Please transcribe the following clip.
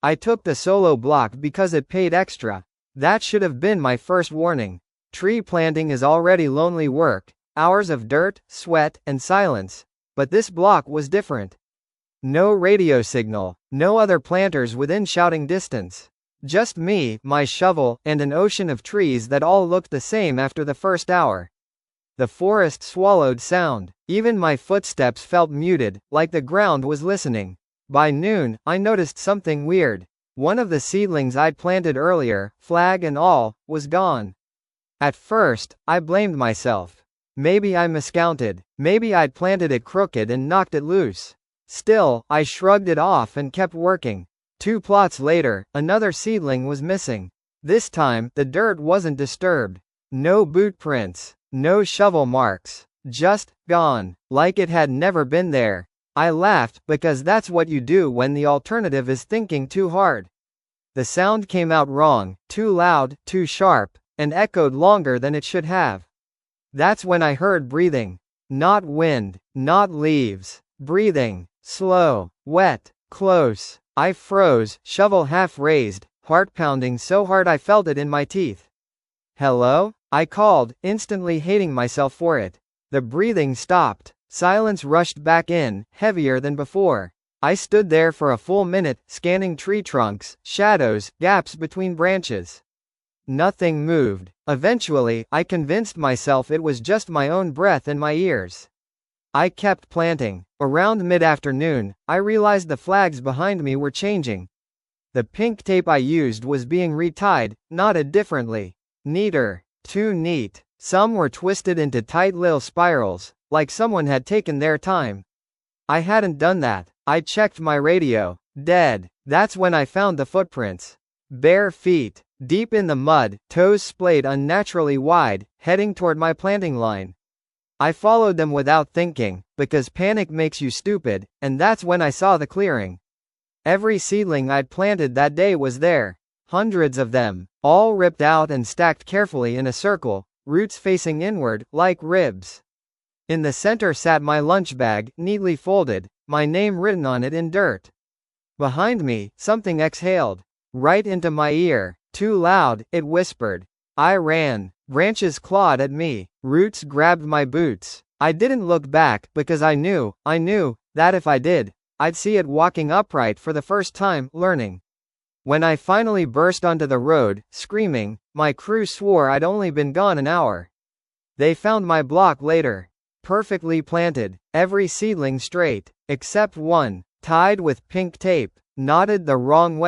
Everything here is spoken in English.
I took the solo block because it paid extra. That should have been my first warning. Tree planting is already lonely work, hours of dirt, sweat, and silence. But this block was different. No radio signal, no other planters within shouting distance. Just me, my shovel, and an ocean of trees that all looked the same after the first hour. The forest swallowed sound. Even my footsteps felt muted, like the ground was listening. By noon, I noticed something weird. One of the seedlings I'd planted earlier, flag and all, was gone. At first, I blamed myself. Maybe I miscounted. Maybe I'd planted it crooked and knocked it loose. Still, I shrugged it off and kept working. 2 plots later, another seedling was missing. This time, the dirt wasn't disturbed. No boot prints. No shovel marks. Just gone. Like it had never been there. I laughed, because that's what you do when the alternative is thinking too hard. The sound came out wrong, too loud, too sharp, and echoed longer than it should have. That's when I heard breathing. Not wind, not leaves. Breathing. Slow, wet, close. I froze, shovel half raised, heart pounding so hard I felt it in my teeth. Hello? I called, instantly hating myself for it. The breathing stopped. Silence rushed back in, heavier than before. I stood there for a full minute, scanning tree trunks, shadows, gaps between branches. Nothing moved. Eventually, I convinced myself it was just my own breath in my ears. I kept planting. Around mid-afternoon, I realized the flags behind me were changing. The pink tape I used was being retied, knotted differently. Neater. Too neat. Some were twisted into tight little spirals, like someone had taken their time. I hadn't done that. I checked my radio. Dead. That's when I found the footprints. Bare feet. Deep in the mud, toes splayed unnaturally wide, heading toward my planting line. I followed them without thinking, because panic makes you stupid, and that's when I saw the clearing. Every seedling I'd planted that day was there. Hundreds of them, all ripped out and stacked carefully in a circle, roots facing inward, like ribs. In the center sat my lunch bag, neatly folded, my name written on it in dirt. Behind me, something exhaled. Right into my ear. Too loud, it whispered. I ran. Branches clawed at me. Roots grabbed my boots. I didn't look back, because I knew, that if I did, I'd see it walking upright for the first time, learning. When I finally burst onto the road, screaming, my crew swore I'd only been gone an hour. They found my block later. Perfectly planted, every seedling straight, except one, tied with pink tape, knotted the wrong way.